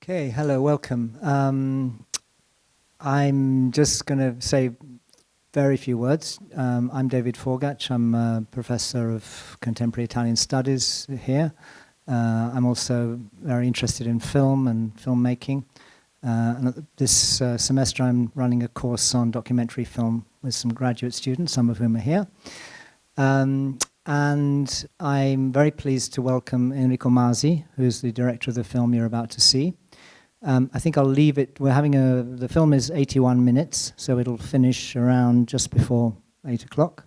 Okay, hello, welcome. I'm just going to say very few words. I'm David Forgacs. I'm a professor of contemporary Italian studies here. I'm also very interested in film and filmmaking. And this semester I'm running a course on documentary film with some graduate students, some of whom are here. And I'm very pleased to welcome Enrico Masi, who's the director of the film you're about to see. I think I'll leave it. The film is 81 minutes, so it'll finish around just before 8 o'clock.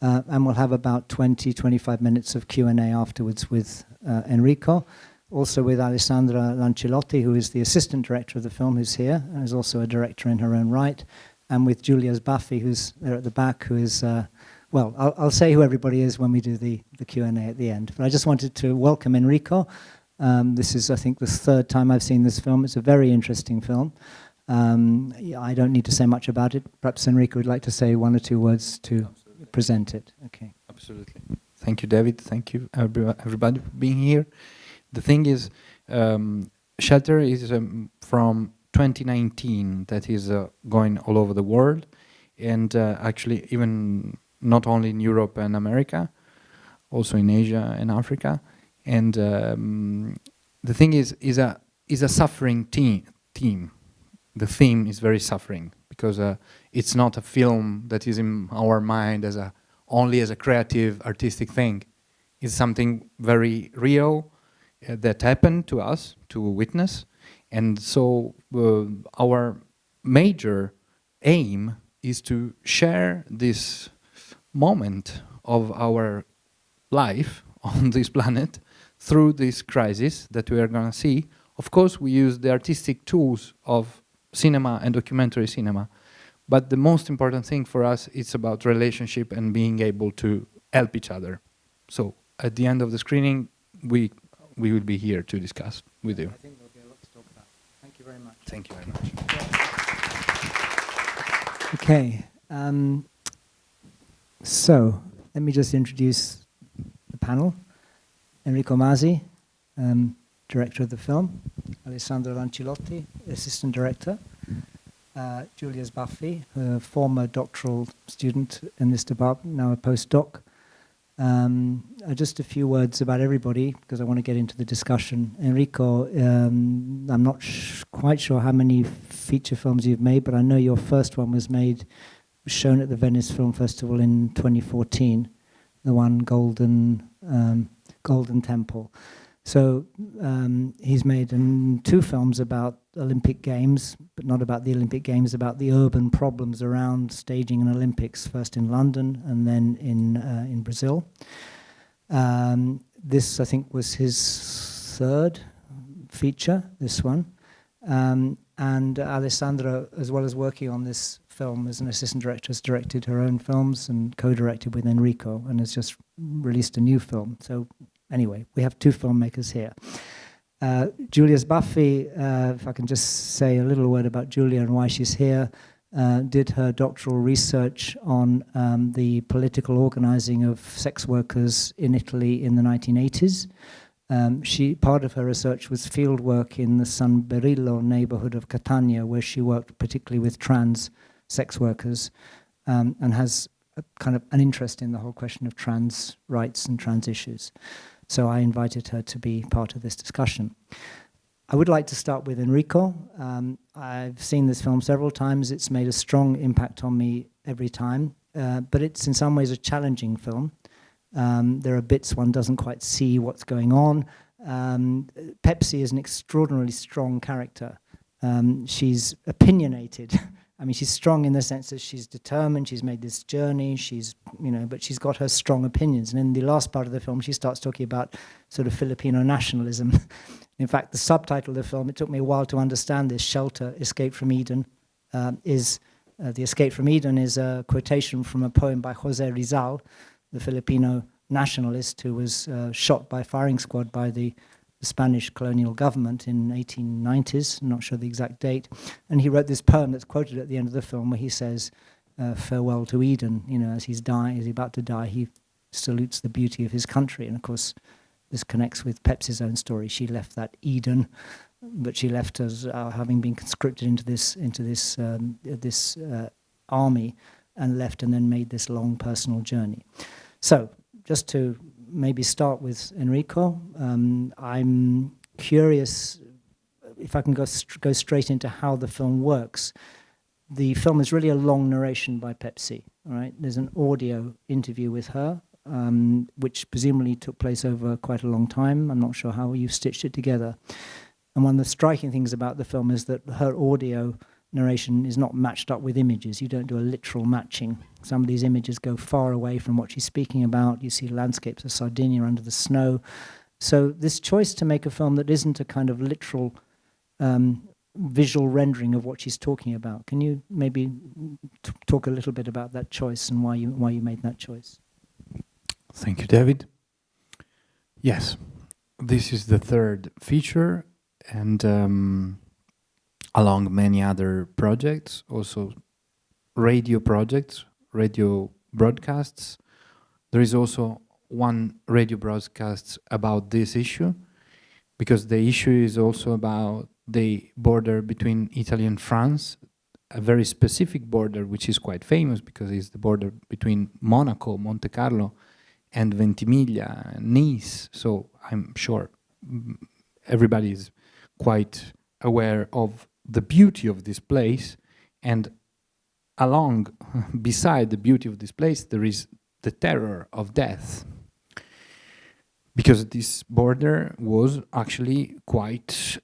And we'll have about 25 minutes of Q&A afterwards with Enrico, also with Alessandra Lancellotti, who is the assistant director of the film, who's here, and is also a director in her own right, and with Giulia Sbaffi, who's there at the back, who is, well, I'll say who everybody is when we do the Q&A at the end. But I just wanted to welcome Enrico. This is, I think, the third time I've seen this film. It's a very interesting film. I don't need to say much about it. Perhaps Enrico would like to say one or two words to present it. Okay. Absolutely. Thank you, David. Thank you, everybody, for being here. The thing is, Shelter is from 2019 that is going all over the world, and actually even not only in Europe and America, also in Asia and Africa. And the thing is a suffering theme. The theme is very suffering because it's not a film that is in our mind as only as a creative, artistic thing. It's something very real that happened to us to witness, and so our major aim is to share this moment of our life on this planet through this crisis that we are going to see. Of course, we use the artistic tools of cinema and documentary cinema, but the most important thing for us is about relationship and being able to help each other. So at the end of the screening, we will be here to discuss with you. I think there'll be a lot to talk about. Thank you very much. Thank you very much. Okay. So let me just introduce the panel. Enrico Masi, director of the film. Alessandra Lancellotti, assistant director. Giulia Sbaffi, a former doctoral student in this department, now a postdoc. Just a few words about everybody, because I want to get into the discussion. Enrico, I'm not quite sure how many feature films you've made, but I know your first one was shown at the Venice Film Festival in 2014, the one Golden Temple. So he's made two films about Olympic Games, but not about the Olympic Games, about the urban problems around staging an Olympics, first in London and then in Brazil. This, I think, was his third feature, this one. And Alessandra, as well as working on this film as an assistant director, has directed her own films and co-directed with Enrico and has just released a new film. So anyway, we have two filmmakers here. Giulia Sbaffi, if I can just say a little word about Giulia and why she's here, did her doctoral research on the political organizing of sex workers in Italy in the 1980s. Part of her research was field work in the San Berillo neighborhood of Catania, where she worked particularly with trans sex workers, and has a kind of an interest in the whole question of trans rights and trans issues. So I invited her to be part of this discussion. I would like to start with Enrico. I've seen this film several times. It's made a strong impact on me every time, but it's in some ways a challenging film. There are bits one doesn't quite see what's going on. Pepsi is an extraordinarily strong character. She's opinionated. I mean, she's strong in the sense that she's determined, she's made this journey, but she's got her strong opinions. And in the last part of the film, she starts talking about sort of Filipino nationalism. In fact, the subtitle of the film, it took me a while to understand this, Shelter, Escape from Eden, the Escape from Eden is a quotation from a poem by Jose Rizal, the Filipino nationalist who was shot by firing squad by the Spanish colonial government in 1890s, I'm not sure the exact date, and he wrote this poem that's quoted at the end of the film where he says, farewell to Eden, as he's about to die, he salutes the beauty of his country. And of course, this connects with Pepsi's own story. She left that Eden but she left as having been conscripted into this army, and left and then made this long personal journey. So, just to maybe start with Enrico, I'm curious if I can go straight into how the film works. The film is really a long narration by Pepsi. Right? There's an audio interview with her, which presumably took place over quite a long time. I'm not sure how you stitched it together. And one of the striking things about the film is that her audio narration is not matched up with images. You don't do a literal matching. Some of these images go far away from what she's speaking about. You see landscapes of Sardinia under the snow. So this choice to make a film that isn't a kind of literal visual rendering of what she's talking about. Can you maybe talk a little bit about that choice and why you made that choice? Thank you, David. Yes, this is the third feature, and along many other projects, also radio projects, radio broadcasts. There is also one radio broadcast about this issue, because the issue is also about the border between Italy and France, a very specific border which is quite famous because it's the border between Monaco, Monte Carlo, and Ventimiglia, Nice. So I'm sure everybody is quite aware of the beauty of this place, and along, beside the beauty of this place, there is the terror of death, because this border was actually quite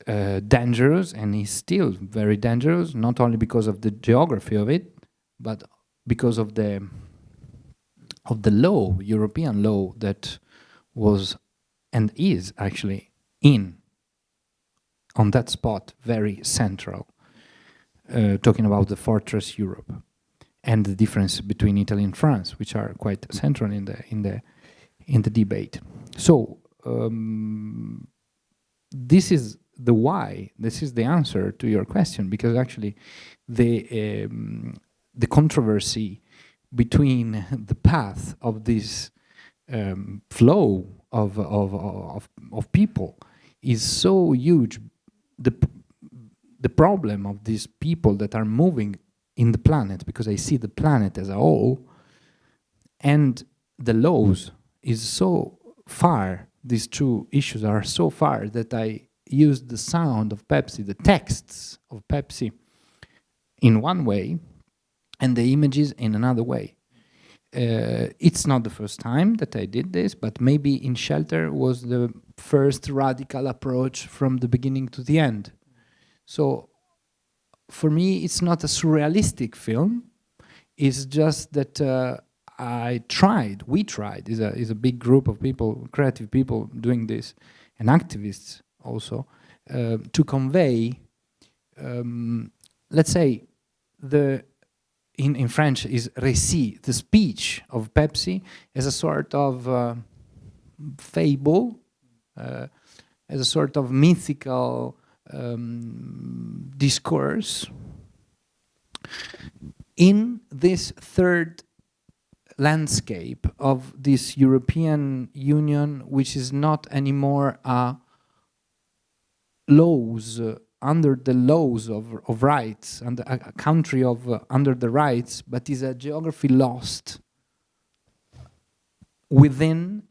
dangerous, and is still very dangerous, not only because of the geography of it, but because of the law, European law, that was and is actually on that spot, very central, talking about the fortress Europe and the difference between Italy and France, which are quite central in the debate. So this is the why. This is the answer to your question, because actually the controversy between the path of this flow of people is so huge. The problem of these people that are moving in the planet, because I see the planet as a whole, and the laws is so far, these two issues are so far, that I use the sound of Pepsi, the texts of Pepsi in one way, and the images in another way. It's not the first time that I did this, but maybe In Shelter was the first radical approach from the beginning to the end. So for me, it's not a surrealistic film. It's just that we tried, is a big group of people, creative people doing this, and activists also, to convey, let's say, in French is récit, the speech of Pepsi, as a sort of fable, as a sort of mythical discourse in this third landscape of this European Union, which is not anymore under the laws of rights, and a country of under the rights, but is a geography lost within.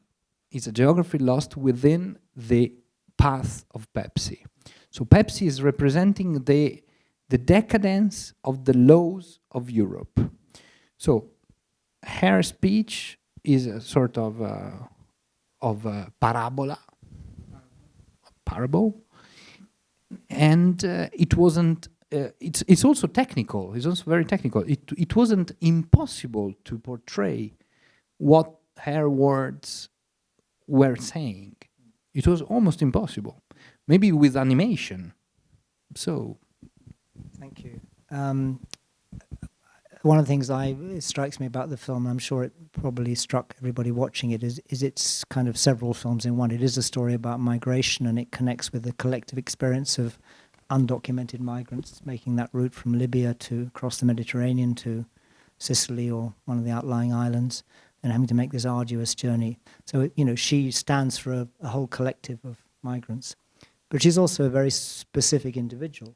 It's a geography lost within the path of Pepsi. So Pepsi is representing the decadence of the laws of Europe. So her speech is a sort of a parable, and it wasn't. It's also technical. It's also very technical. It wasn't impossible to portray what her words were saying. It was almost impossible. Maybe with animation. So, thank you. One of the things it strikes me about the film, and I'm sure it probably struck everybody watching it, is it's kind of several films in one. It is a story about migration, and it connects with the collective experience of undocumented migrants making that route from Libya to across the Mediterranean to Sicily or one of the outlying islands, and having to make this arduous journey. So, she stands for a whole collective of migrants. But she's also a very specific individual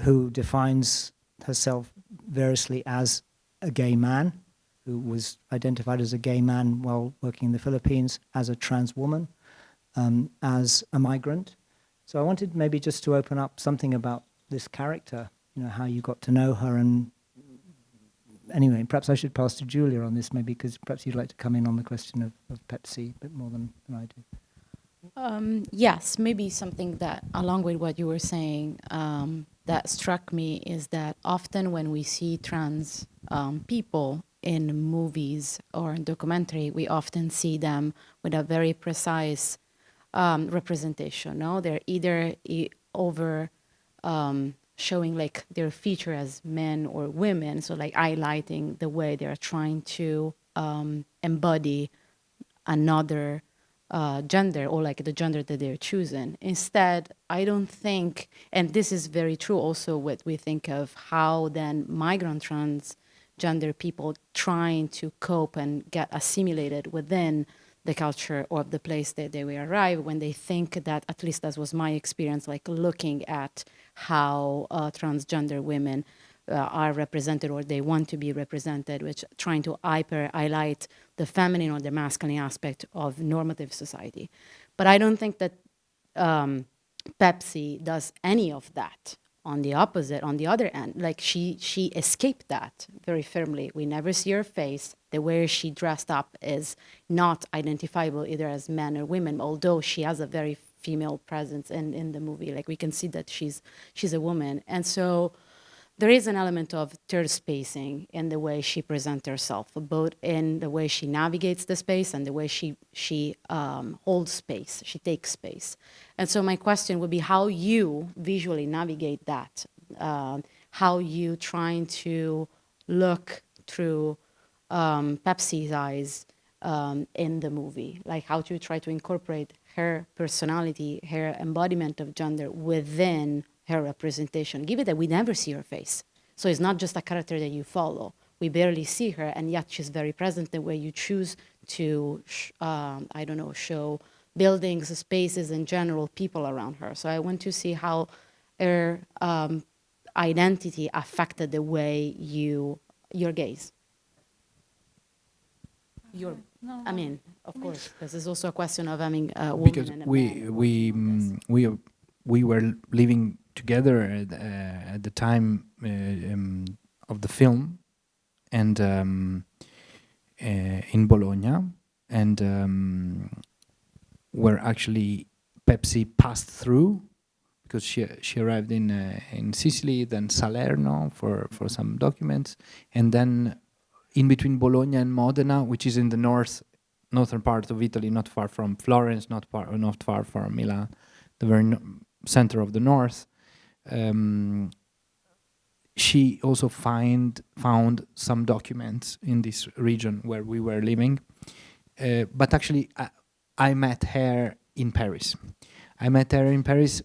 who defines herself variously as a gay man, who was identified as a gay man while working in the Philippines, as a trans woman, as a migrant. So I wanted maybe just to open up something about this character, you know, how you got to know her. And anyway, perhaps I should pass to Julia on this, maybe, because perhaps you'd like to come in on the question of Pepsi a bit more than I do. Yes, maybe something that, along with what you were saying, that struck me is that often when we see trans people in movies or in documentary, we often see them with a very precise representation. No, they're either over showing like their feature as men or women, so like highlighting the way they're trying to embody another gender, or like the gender that they're choosing. Instead, I don't think, and this is very true also what we think of how then migrant transgender people trying to cope and get assimilated within the culture or the place that they will arrive, when they think that, at least that was my experience, like looking at how transgender women are represented or they want to be represented, which trying to highlight the feminine or the masculine aspect of normative society. But I don't think that Pepsi does any of that. On the opposite, on the other end, like she escaped that very firmly. We never see her face. The way she dressed up is not identifiable either as men or women, although she has a very female presence in the movie. Like we can see that she's a woman. And so there is an element of third spacing in the way she presents herself, both in the way she navigates the space and the way she holds space, she takes space. And so my question would be how you visually navigate that, how you trying to look through Pepsi's eyes in the movie, like how to try to incorporate her personality, her embodiment of gender within her representation, given that we never see her face. So it's not just a character that you follow. We barely see her, and yet she's very present the way you choose to, show buildings, spaces in general, people around her. So I want to see how her identity affected the way your gaze. I mean, of course, because it's also a question of having a woman Because and a man. we were living together at the time of the film, and in Bologna, and where actually Pepsi passed through, because she arrived in Sicily, then Salerno for some documents, and then in between Bologna and Modena, which is in the northern part of Italy, not far from Florence, not far from Milan, the very center of the north. She also found some documents in this region where we were living, but actually I met her in Paris. I met her in Paris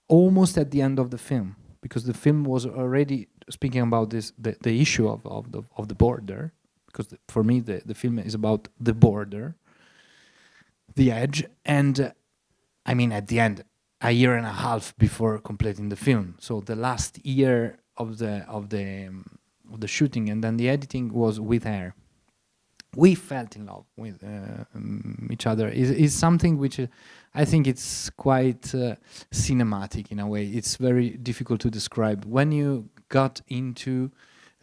almost at the end of the film, because the film was already speaking about the issue of the border, because for me the film is about the border, the edge, and I mean at the end, a year and a half before completing the film. So the last year of the shooting and then the editing was with her. We felt in love with each other. Is something which I think it's quite cinematic in a way. It's very difficult to describe. When you got into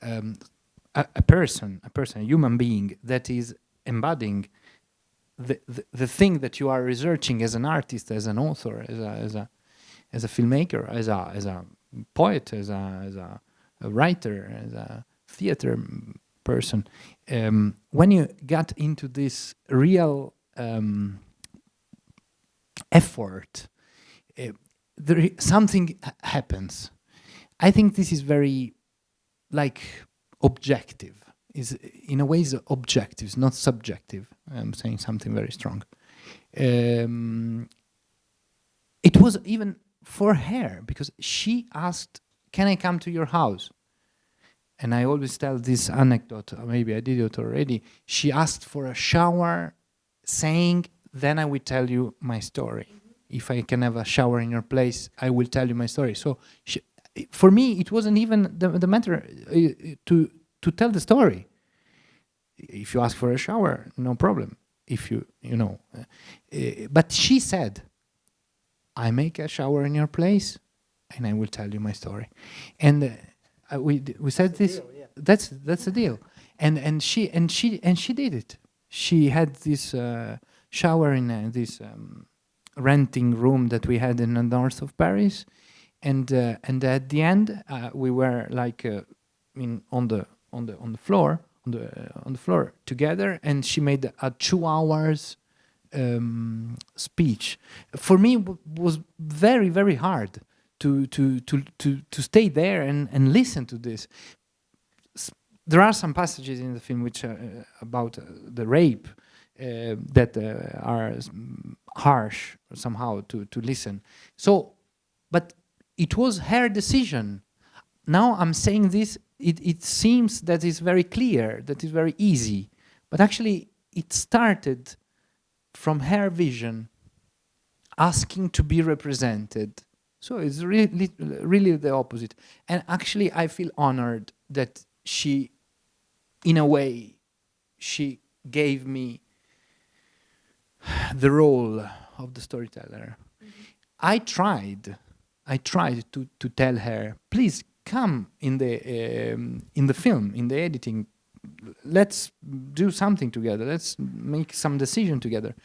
a person, a human being that is embodying the thing that you are researching as an artist, as an author, as a filmmaker, as a poet, as a writer, as a theater person, when you get into this real effort, something happens. I think this is very like objective. Is in a way is objective, it's not subjective. I'm saying something very strong. It was even for her, because she asked, "Can I come to your house?" And I always tell this anecdote, or maybe I did it already. She asked for a shower, saying, "Then I will tell you my story." if I can have a shower in your place, I will tell you my story. So for me, it wasn't even the matter to tell the story. If you ask for a shower, no problem. If you know, but she said, I make a shower in your place, and I will tell you my story. And we said this. Deal, yeah. That's the deal. And she did it. She had this shower in this renting room that we had in the north of Paris, and at the end we were like on the floor together, and she made a 2 hours speech. For me, was very, very hard to stay there and listen to this. There are some passages in the film which are about the rape that are harsh somehow to listen. So, but it was her decision. Now I'm saying this, it seems that it's very clear, that it's very easy, but actually it started from her vision, asking to be represented. So it's really the opposite. And actually I feel honored that she, in a way, she gave me the role of the storyteller. Mm-hmm. I tried to tell her, please come in the film, in the editing. Let's do something together. Let's make some decision together.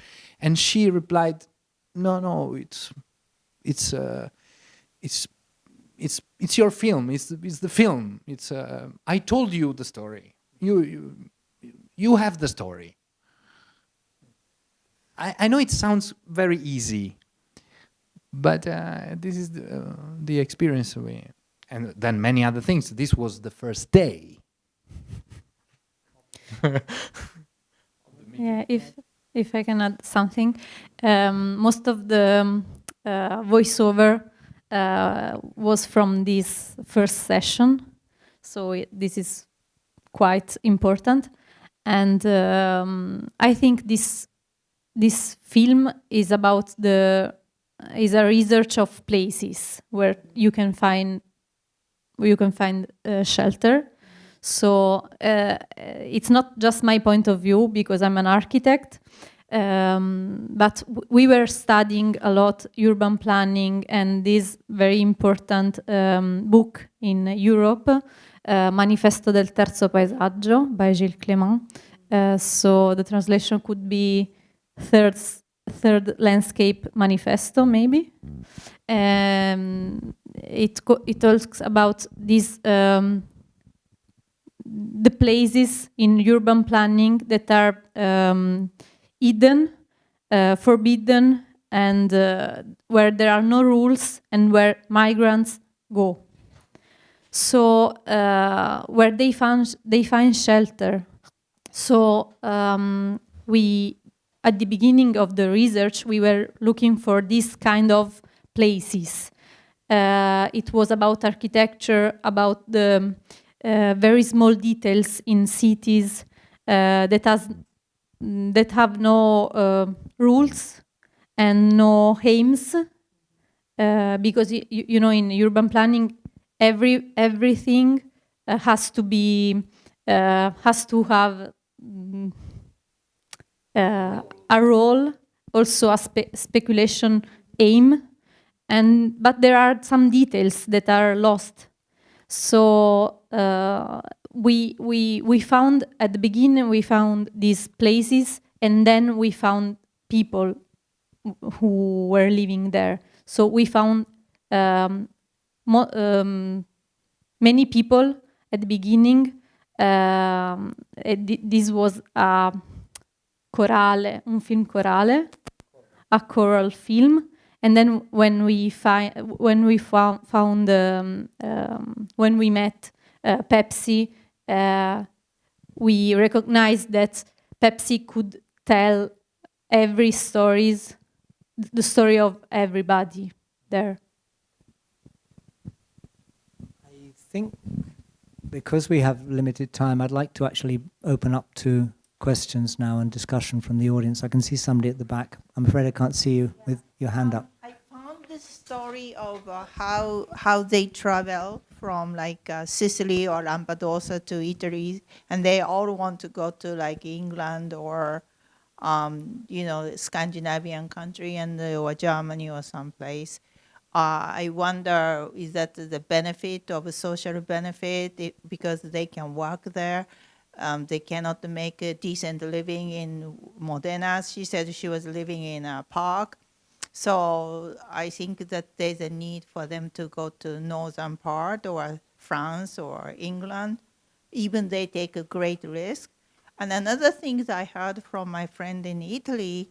And she replied, no, it's your film. It's the film. I told you the story. You have the story. I know it sounds very easy, but this is the experience and then many other things. This was the first day. Yeah, if I can add something, most of the voiceover was from this first session, so this is quite important, and I think this film is about is a research of places where you can find shelter. So it's not just my point of view because I'm an architect, but we were studying a lot urban planning and this very important book in Europe, Manifesto del Terzo Paesaggio by Gilles Clément. So the translation could be Third Landscape Manifesto, maybe. It talks about these the places in urban planning that are hidden, forbidden, and where there are no rules and where migrants go. So where they find shelter. So we, at the beginning of the research, we were looking for this kind of places. It was about architecture, about the very small details in cities that have no rules and no aims, because you know, in urban planning, everything has to have a role, also a speculation aim, but there are some details that are lost. So we found at the beginning, we found these places, and then we found people who were living there. So we found many people at the beginning. This was a chorale, un film chorale, a choral film. And then when we met Pepsi, we recognized that Pepsi could tell the story of everybody there. I think because we have limited time, I'd like to actually open up to questions now and discussion from the audience. I can see somebody at the back. I'm afraid I can't see you with your hand up. how they travel from like Sicily or Lampedusa to Italy, and they all want to go to like England or Scandinavian country and or Germany or someplace. I wonder, is that the benefit of a social benefit because they can work there? They cannot make a decent living in Modena. She said she was living in a park. So I think that there's a need for them to go to northern part or France or England. Even they take a great risk. And another thing that I heard from my friend in Italy,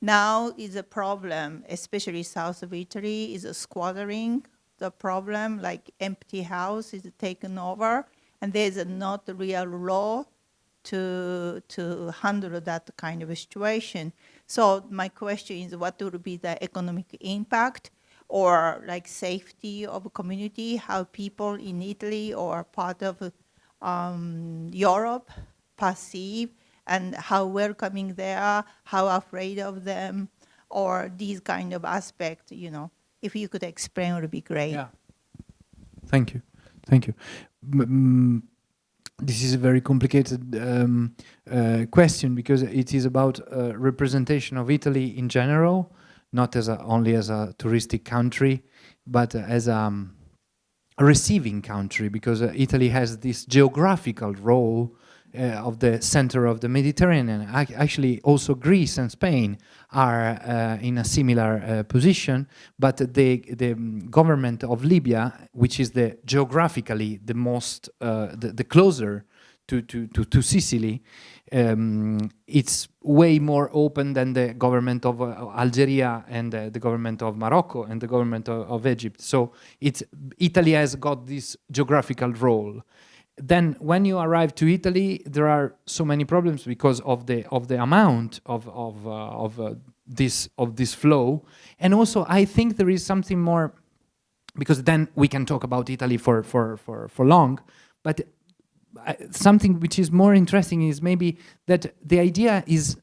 now is a problem, especially south of Italy, is a squattering the problem, like empty house is taken over, and there's not a real law to handle that kind of a situation. So my question is, what would be the economic impact or like safety of a community, how people in Italy or part of Europe perceive, and how welcoming they are, how afraid of them, or these kind of aspects, if you could explain, it would be great. Yeah. Thank you. Thank you. This is a very complicated question because it is about representation of Italy in general, not as only as a touristic country, but as a receiving country, because Italy has this geographical role of the center of the Mediterranean. Actually, also Greece and Spain are in a similar position, but the government of Libya, which is geographically the most, the closer to Sicily, it's way more open than the government of Algeria and the government of Morocco and the government of Egypt. So Italy has got this geographical role. Then when you arrive to Italy, there are so many problems because of the amount of this flow. And also I think there is something more, because then we can talk about Italy for long, but something which is more interesting is maybe that the idea is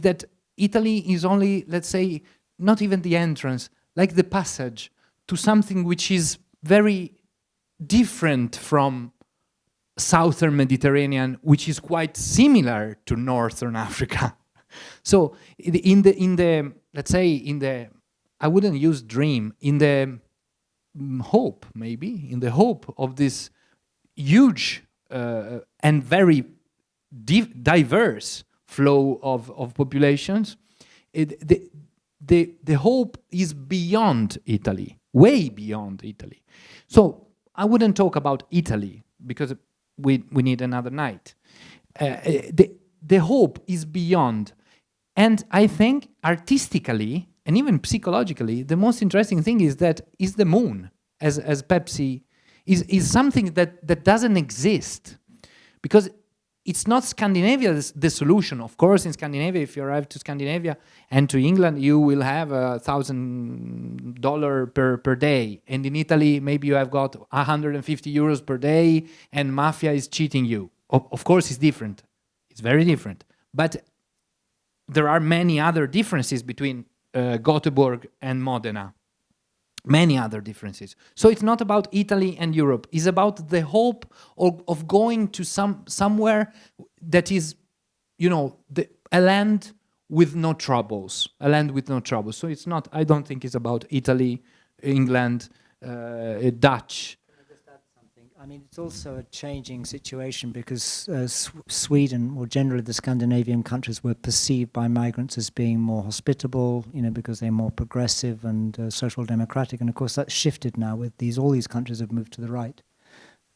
that Italy is only, let's say, not even the entrance, like the passage to something which is very different from southern Mediterranean, which is quite similar to northern Africa. So in the let's say in the, I wouldn't use dream, in the hope, maybe in the hope of this huge and very diverse flow of populations, the hope is beyond Italy, way beyond Italy. So I wouldn't talk about Italy because we need another night. The hope is beyond. And I think artistically and even psychologically, the most interesting thing is that is the moon, as Pepsi, is something that doesn't exist. Because it's not Scandinavia the solution. Of course, in Scandinavia, if you arrive to Scandinavia and to England, you will have $1,000 per day. And in Italy, maybe you have got 150 euros per day and mafia is cheating you. Of course, it's different. It's very different. But there are many other differences between Gothenburg and Modena. Many other differences. So it's not about Italy and Europe. It's about the hope of going to somewhere that is, a land with no troubles. A land with no troubles. So it's not, I don't think it's about Italy, England, Dutch. I mean, it's also a changing situation because Sweden, or generally the Scandinavian countries, were perceived by migrants as being more hospitable, because they're more progressive and social democratic. And of course, that's shifted now with all these countries have moved to the right.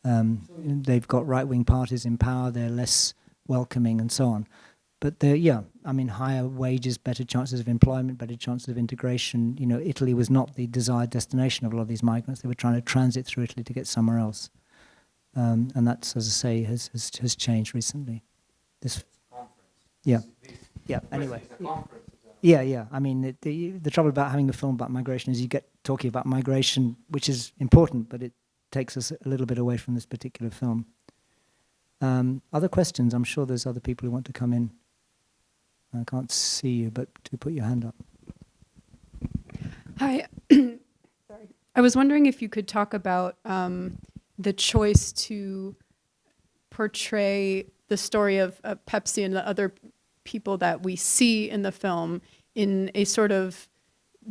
They've got right-wing parties in power, they're less welcoming and so on. But higher wages, better chances of employment, better chances of integration. Italy was not the desired destination of a lot of these migrants. They were trying to transit through Italy to get somewhere else. And that's, as I say, has changed recently. This conference. Yeah. Anyway. Yeah. I mean, the trouble about having a film about migration is you get talking about migration, which is important, but it takes us a little bit away from this particular film. Other questions? I'm sure there's other people who want to come in. I can't see you, but do put your hand up. Hi. Sorry. I was wondering if you could talk about the choice to portray the story of Pepsi and the other people that we see in the film in a sort of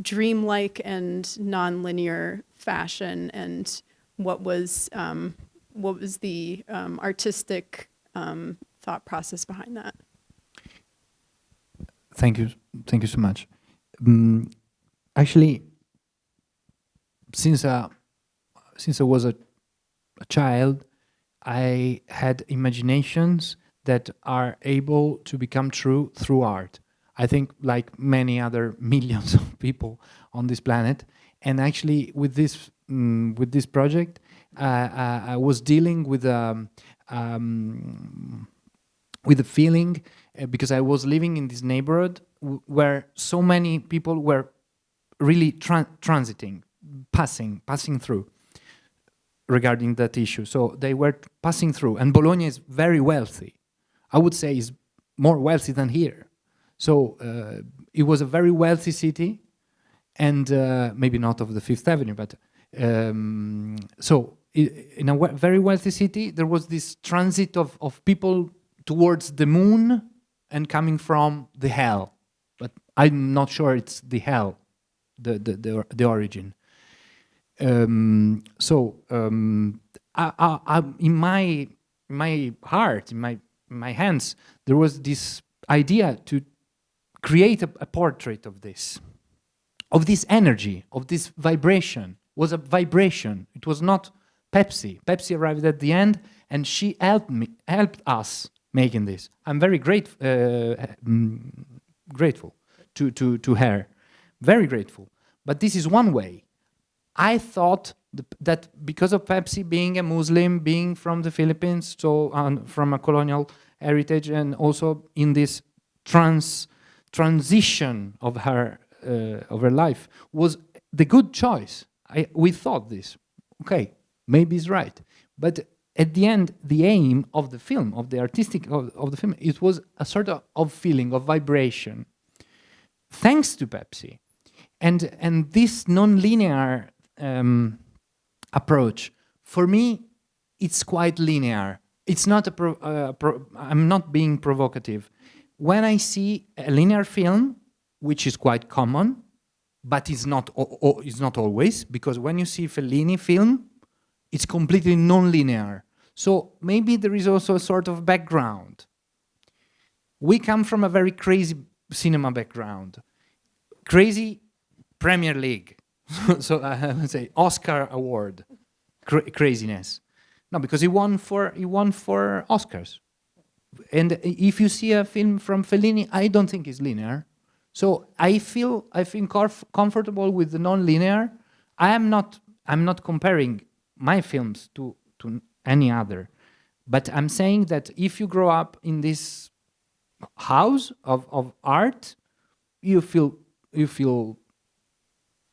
dreamlike and non-linear fashion, and what was the artistic thought process behind that? Thank you so much. Actually, since I was a child, I had imaginations that are able to become true through art. I think like many other millions of people on this planet. And actually with this project, I was dealing with a feeling because I was living in this neighborhood where so many people were really transiting, passing through regarding that issue. So they were passing through, and Bologna is very wealthy. I would say is more wealthy than here. So it was a very wealthy city, and maybe not of the Fifth Avenue, but so in a very wealthy city, there was this transit of people towards the moon and coming from the hell. But I'm not sure it's the hell, the origin. I, in my heart, in my hands, there was this idea to create a portrait of this energy, of this vibration. It was a vibration. It was not Pepsi. Pepsi arrived at the end, and she helped us making this. I'm very grateful to her, very grateful. But this is one way. I thought that because of Pepsi being a Muslim, being from the Philippines, so from a colonial heritage, and also in this transition of her life, was the good choice. We thought this, okay, maybe it's right. But at the end, the aim of the film, of the artistic of the film, it was a sort of feeling, of vibration, thanks to Pepsi. And this non-linear approach, for me, it's quite linear. It's not I'm not being provocative. When I see a linear film, which is quite common, but it's not always, because when you see Fellini film, it's completely non-linear. So maybe there is also a sort of background. We come from a very crazy cinema background. Crazy Premier League. So I would say Oscar award. Craziness. No, because he won for Oscars. And if you see a film from Fellini, I don't think it's linear. So I feel comfortable with the non-linear. I'm not comparing my films to any other, but I'm saying that if you grow up in this house of art, you feel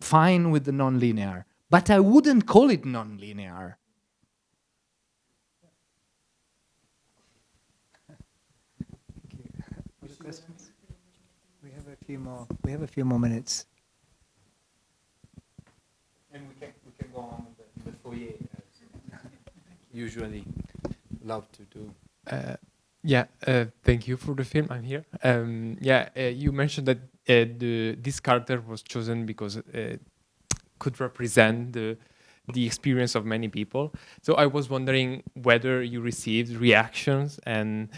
fine with the non-linear. But I wouldn't call it non-linear. Questions? We have a few more minutes. And we can go on with the foyer. Usually love to do. Thank you for the film. I'm here. You mentioned that this character was chosen because it could represent the experience of many people. So I was wondering whether you received reactions and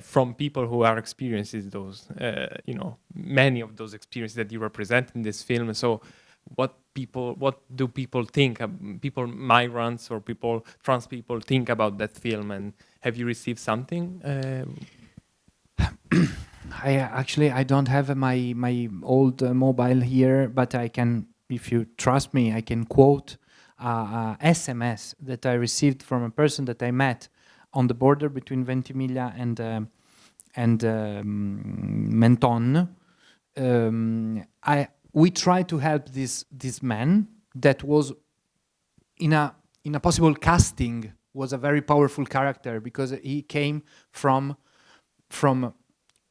from people who are experiencing those, many of those experiences that you represent in this film. So what do people think? People, migrants or people, trans people, think about that film, and have you received something? I don't have my old mobile here, but I can, if you trust me, I can quote SMS that I received from a person that I met on the border between Ventimiglia and Menton. We tried to help this man that was in a possible casting, was a very powerful character because he came from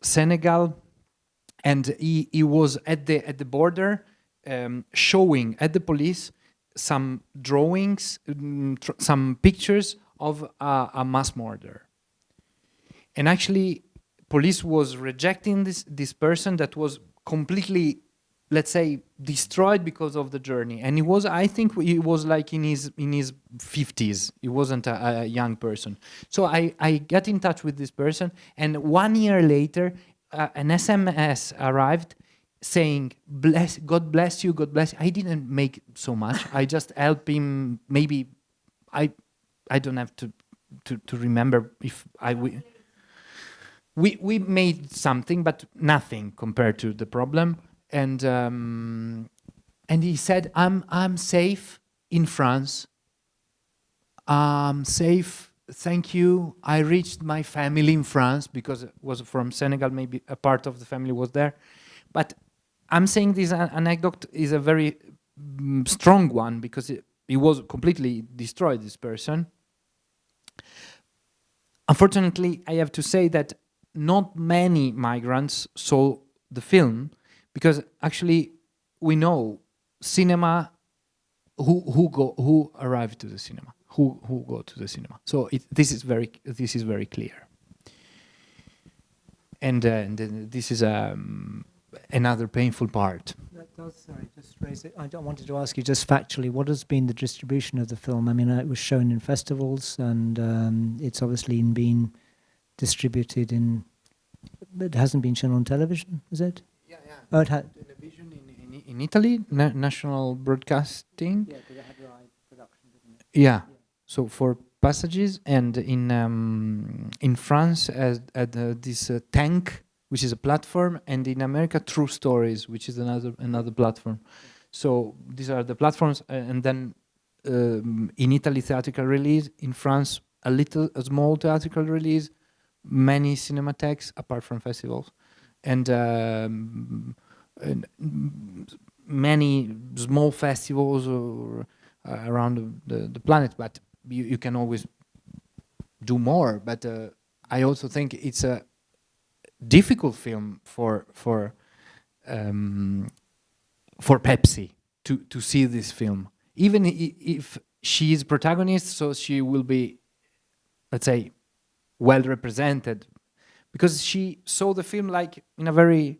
Senegal, and he was at the border showing at the police some drawings, some pictures of a mass murder. And actually, police was rejecting this person that was completely, let's say, destroyed because of the journey. And I think he was like in his 50s. He wasn't a young person. So I got in touch with this person, and 1 year later, an SMS arrived saying, God bless you, God bless you. I didn't make so much. I just helped him. Maybe I don't have to remember if we made something, but nothing compared to the problem. And he said, I'm safe in France. I'm safe. Thank you. I reached my family in France because it was from Senegal. Maybe a part of the family was there. But I'm saying this anecdote is a very strong one because he was completely destroyed, this person. Unfortunately, I have to say that not many migrants saw the film, because actually we know cinema, who arrive to the cinema, who go to the cinema. So this is very clear. And this is another painful part. That does, sorry, just raise it. I wanted to ask you just factually, what has been the distribution of the film? I mean, it was shown in festivals, and it's obviously been distributed it hasn't been shown on television, is it? Yeah. Oh, it had. Television in Italy, national broadcasting. Yeah, because it had RAI production, didn't it? Yeah. So for passages, and in France at this Tank, which is a platform, and in America True Stories, which is another platform. So these are the platforms, and then in Italy theatrical release, in France a small theatrical release, many cinematheques apart from festivals, and many small festivals around the planet. But you can always do more. But I also think it's a difficult film for Pepsi to see this film, even if she is protagonist, so she will be, let's say, well represented, because she saw the film like in a very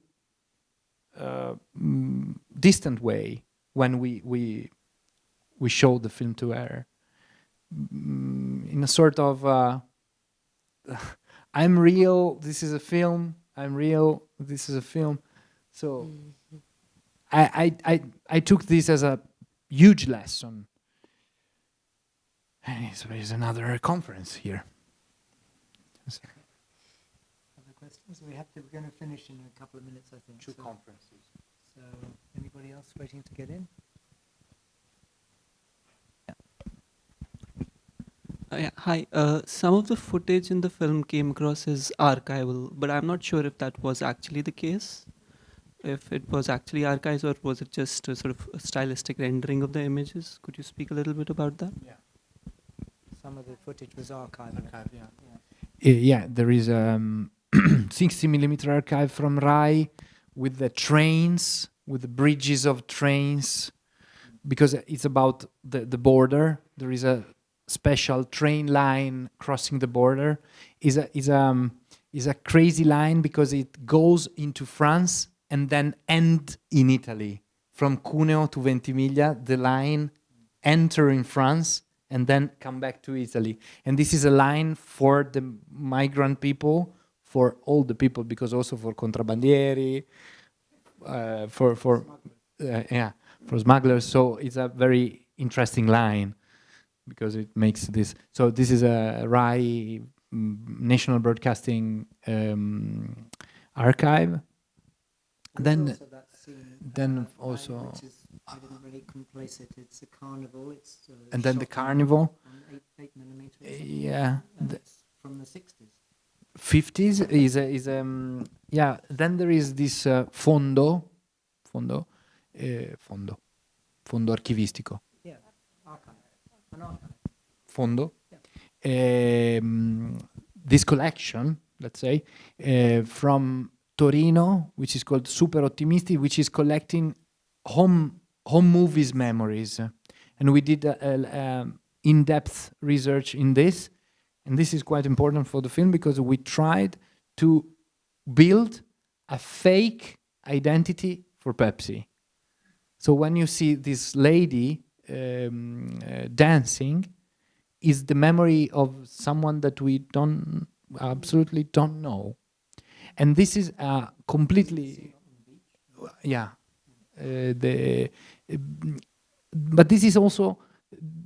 distant way when we showed the film to her, in a sort of I'm real, this is a film, I'm real, this is a film. So I took this as a huge lesson. And it's another conference here. Other questions? We're going to finish in a couple of minutes, I think. Two conferences. So anybody else waiting to get in? Yeah, hi. Some of the footage in the film came across as archival, but I'm not sure if that was actually the case. If it was actually archived, or was it just a sort of a stylistic rendering of the images? Could you speak a little bit about that? Yeah. Some of the footage was archived. Yeah, there is 60mm archive from RAI with the trains, with the bridges of trains, because it's about the border. There is a special train line crossing the border. Is a crazy line because it goes into France and then end in Italy. From Cuneo to Ventimiglia, the line enter in France and then come back to Italy. And this is a line for the migrant people, for all the people, because also for contrabbandieri, for smugglers. So it's a very interesting line because it makes this. So this is a RAI National Broadcasting archive. Then also. I didn't really place it. It's a carnival. It's and then the carnival. On 8mm. Yeah. It's from the 60s. 50s is yeah. Then there is this fondo archivistico. Yeah, archive. An archive. Fondo. Yeah. This collection, let's say, from Torino, which is called Super Ottimisti, which is collecting home movies memories. And we did in-depth research in this, and this is quite important for the film because we tried to build a fake identity for Pepsi. So when you see this lady dancing, is the memory of someone that we absolutely don't know. And this is completely, yeah. But this is also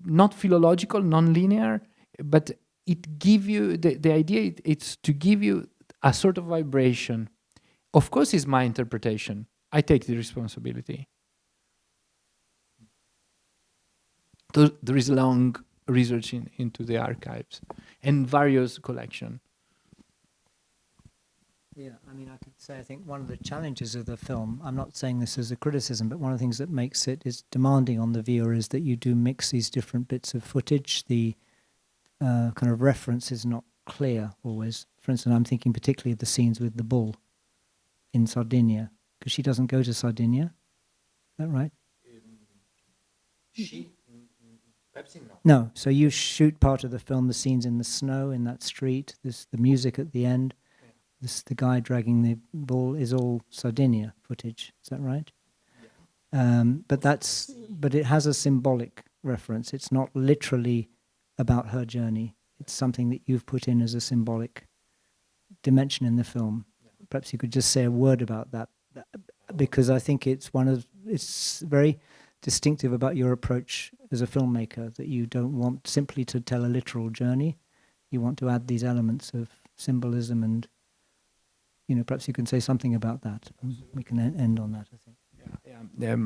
not philological, non-linear, but it gives you, the idea it's to give you a sort of vibration. Of course, it's my interpretation. I take the responsibility. There is long research into the archives and various collections. Yeah, I mean, I could say I think one of the challenges of the film, I'm not saying this as a criticism, but one of the things that makes it is demanding on the viewer is that you do mix these different bits of footage. The kind of reference is not clear always. For instance, I'm thinking particularly of the scenes with the bull in Sardinia, because she doesn't go to Sardinia. Is that right? Pepsi, no. No, so you shoot part of the film, the scenes in the snow in that street, the music at the end. The guy dragging the bull is all Sardinia footage. Is that right? Yeah. But it has a symbolic reference. It's not literally about her journey. It's something that you've put in as a symbolic dimension in the film. Yeah. Perhaps you could just say a word about that, because I think it's very distinctive about your approach as a filmmaker, that you don't want simply to tell a literal journey. You want to add these elements of symbolism and, perhaps you can say something about that. We can end on that, I think. Yeah.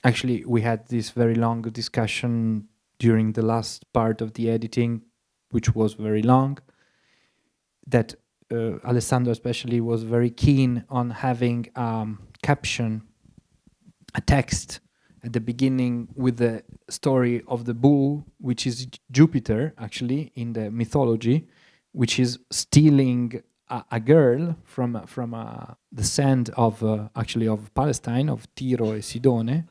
Actually, we had this very long discussion during the last part of the editing, which was very long, that Alessandro especially was very keen on having caption, a text at the beginning with the story of the bull, which is Jupiter, actually, in the mythology, which is stealing a girl from the sand of Palestine, of Tiro and Sidone,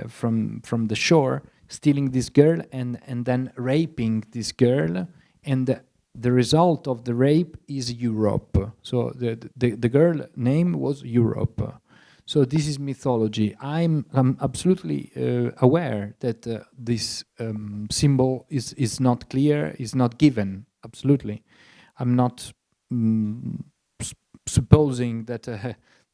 from the shore, stealing this girl and then raping this girl, and the result of the rape is Europe. So the girl name was Europe. So this is mythology. I'm absolutely aware that this symbol is not clear, is not given. Absolutely, I'm not supposing that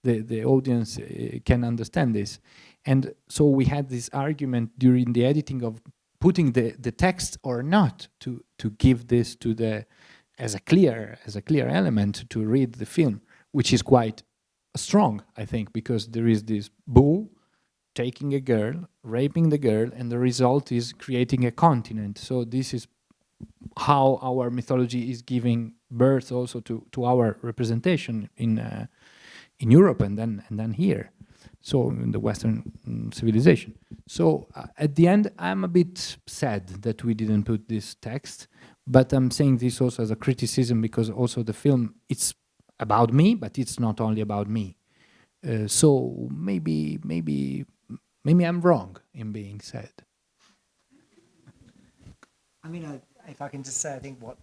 the audience can understand this. And so we had this argument during the editing of putting the text or not to give this to as a clear element to read the film, which is quite strong, I think, because there is this bull taking a girl, raping the girl, and the result is creating a continent. So this is how our mythology is giving birth also to our representation in Europe and then here, so in the Western civilization. So at the end, I'm a bit sad that we didn't put this text, but I'm saying this also as a criticism because also the film, it's about me, but it's not only about me. So maybe I'm wrong in being sad. I mean, if I can just say, I think what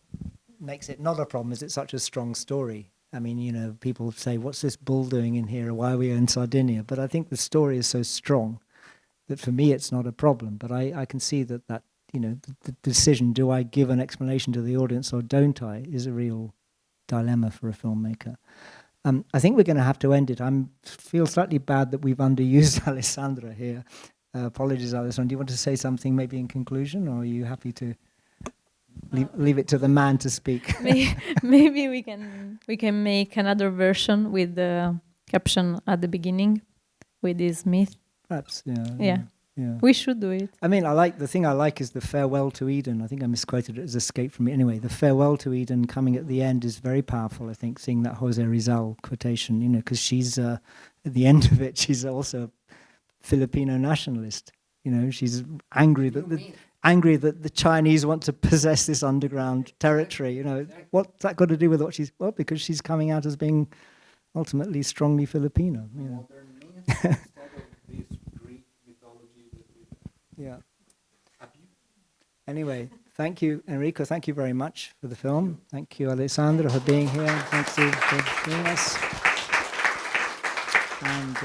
makes it not a problem is it's such a strong story. I mean, people say, what's this bull doing in here? Why are we in Sardinia? But I think the story is so strong that for me it's not a problem. But I can see that the decision, do I give an explanation to the audience or don't I, is a real dilemma for a filmmaker. I think we're going to have to end it. I feel slightly bad that we've underused Alessandra here. Apologies, Alessandra. Do you want to say something maybe in conclusion, or are you happy to leave it to the man to speak? Maybe we can make another version with the caption at the beginning with this myth. Perhaps, yeah. We should do it. I mean, the thing I like is the farewell to Eden. I think I misquoted it as escape from Eden. Anyway, the farewell to Eden coming at the end is very powerful, I think, seeing that Jose Rizal quotation, because she's, at the end of it, she's also a Filipino nationalist. She's angry that the Chinese want to possess this underground territory. What's that got to do with what she's... Well, because she's coming out as being ultimately strongly Filipino. Yeah. Anyway, thank you, Enrico. Thank you very much for the film. Thank you, Alessandra, for being here. Thank you for seeing us. And